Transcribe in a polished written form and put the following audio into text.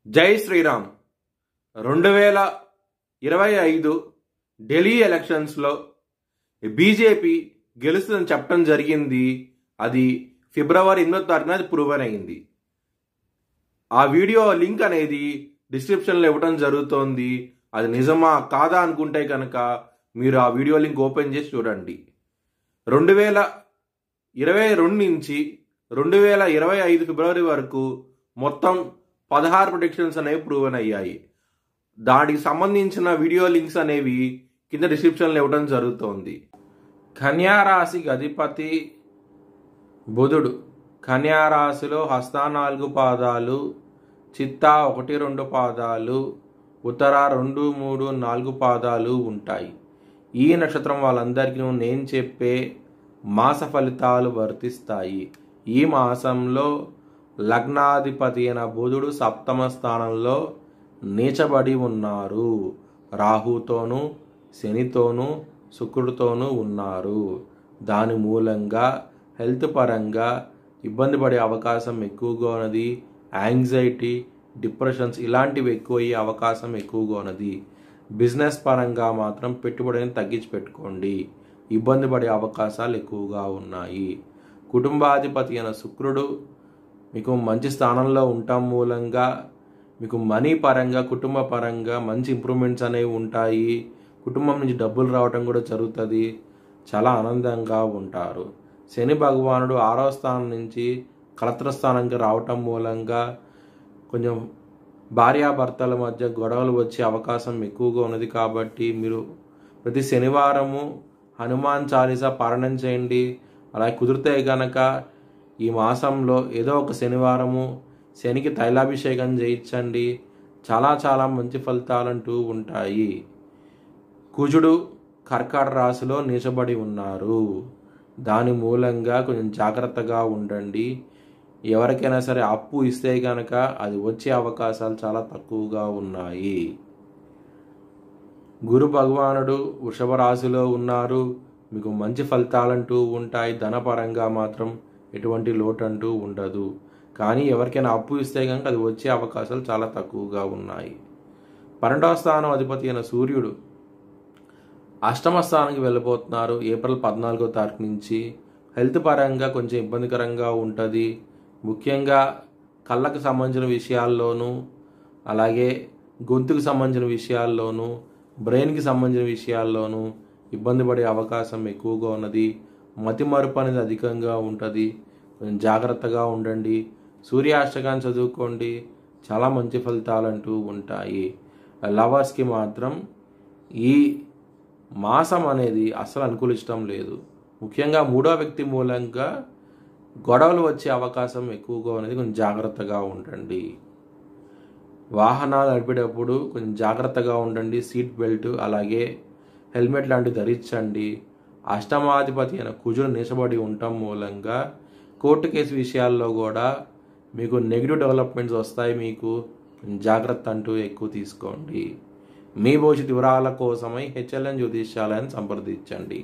జై శ్రీరామ్. 2025 ఢిల్లీ ఎలక్షన్స్లో బీజేపీ గెలుస్తుందని చెప్పడం జరిగింది. అది ఫిబ్రవరి 8వ తారీఖున అది ప్రూవన్ అయింది. ఆ వీడియో లింక్ అనేది డిస్క్రిప్షన్లో ఇవ్వడం జరుగుతోంది. అది నిజమా కాదా అనుకుంటే కనుక మీరు ఆ వీడియో లింక్ ఓపెన్ చేసి చూడండి. 2022 నుంచి 2025 ఫిబ్రవరి వరకు మొత్తం 16 ప్రొడిక్షన్స్ అనేవి ప్రూవన్ అయ్యాయి. దానికి సంబంధించిన వీడియో లింక్స్ అనేవి కింద డిస్క్రిప్షన్లో ఇవ్వడం జరుగుతోంది. కన్యా రాశికి అధిపతి బుధుడు. కన్యా రాశిలో హస్త 4 పాదాలు, చిత్తా 1, 2 పాదాలు, ఉత్తర 2, 3, 4 పాదాలు ఉంటాయి. ఈ నక్షత్రం వాళ్ళందరికీ నేను చెప్పే మాస ఫలితాలు వర్తిస్తాయి. ఈ మాసంలో లగ్నాధిపతి అయిన బుధుడు 7వ స్థానంలో నీచబడి ఉన్నారు. రాహుతోనూ శనితోనూ శుక్రుడితోనూ ఉన్నారు. దాని మూలంగా హెల్త్ పరంగా ఇబ్బంది పడే అవకాశం ఎక్కువగా ఉన్నది. యాంగ్జైటీ, డిప్రెషన్స్ ఇలాంటివి ఎక్కువయ్యే అవకాశం ఎక్కువగా ఉన్నది. బిజినెస్ పరంగా మాత్రం పెట్టుబడిని తగ్గించి పెట్టుకోండి. ఇబ్బంది పడే అవకాశాలు ఎక్కువగా ఉన్నాయి. కుటుంబాధిపతి అయిన శుక్రుడు మీకు మంచి స్థానంలో ఉండటం మూలంగా మీకు మనీ పరంగా కుటుంబ పరంగా మంచి ఇంప్రూవ్మెంట్స్ అనేవి ఉంటాయి. కుటుంబం నుంచి డబ్బులు రావటం కూడా జరుగుతుంది. చాలా ఆనందంగా ఉంటారు. శని భగవానుడు 6వ స్థానం నుంచి కలత్ర స్థానానికి రావటం మూలంగా కొంచెం భార్యాభర్తల మధ్య గొడవలు వచ్చే అవకాశం ఎక్కువగా ఉన్నది. కాబట్టి మీరు ప్రతి శనివారము హనుమాన్ చాలీసా పారాయణం చేయండి. అలా కుదిరితే గనక ఈ మాసంలో ఏదో ఒక శనివారము శనికి తైలాభిషేకం చేయించండి. చాలా మంచి ఫలితాలంటూ ఉంటాయి. కుజుడు కర్కాటక రాశిలో నీచబడి ఉన్నారు. దాని మూలంగా కొంచెం జాగ్రత్తగా ఉండండి. ఎవరికైనా సరే అప్పు ఇస్తే కనుక అది వచ్చే అవకాశాలు చాలా తక్కువగా ఉన్నాయి. గురు భగవానుడు వృషభ రాశిలో ఉన్నారు. మీకు మంచి ఫలితాలంటూ ఉంటాయి. ధనపరంగా మాత్రం ఎటువంటి లోటు అంటూ ఉండదు. కానీ ఎవరికైనా అప్పు ఇస్తే కనుక అది వచ్చే అవకాశాలు చాలా తక్కువగా ఉన్నాయి. 12వ స్థానం అధిపతి అయిన సూర్యుడు 8వ స్థానానికి వెళ్ళిపోతున్నారు ఏప్రిల్ 14వ తారీఖు నుంచి. హెల్త్ పరంగా కొంచెం ఇబ్బందికరంగా ఉంటుంది. ముఖ్యంగా కళ్ళకు సంబంధించిన విషయాల్లోనూ, అలాగే గొంతుకు సంబంధించిన విషయాల్లోనూ, బ్రెయిన్కి సంబంధించిన విషయాల్లోనూ ఇబ్బంది పడే అవకాశం ఎక్కువగా ఉన్నది. మతిమరుపు అనేది అధికంగా ఉంటుంది. కొంచెం జాగ్రత్తగా ఉండండి. సూర్యాష్టకాన్ని చదువుకోండి. చాలా మంచి ఫలితాలంటూ ఉంటాయి. లవర్స్కి మాత్రం ఈ మాసం అనేది అస్సలు అనుకూలించడం లేదు. ముఖ్యంగా 3వ వ్యక్తి మూలంగా గొడవలు వచ్చే అవకాశం ఎక్కువగా ఉన్నది. కొంచెం జాగ్రత్తగా ఉండండి. వాహనాలు నడిపేటప్పుడు కొంచెం జాగ్రత్తగా ఉండండి. సీట్ బెల్ట్ అలాగే హెల్మెట్ లాంటివి ధరించండి. అష్టమాధిపతి అయిన కుజుడు నీచబడి ఉండటం మూలంగా కోర్టు కేసు విషయాల్లో కూడా మీకు నెగిటివ్ డెవలప్మెంట్స్ వస్తాయి. మీకు జాగ్రత్త అంటూ ఎక్కువ తీసుకోండి. మీ భవిష్యత్తు వివరాల కోసమై HLN జ్యోతిష్యాలయాన్ని సంప్రదించండి.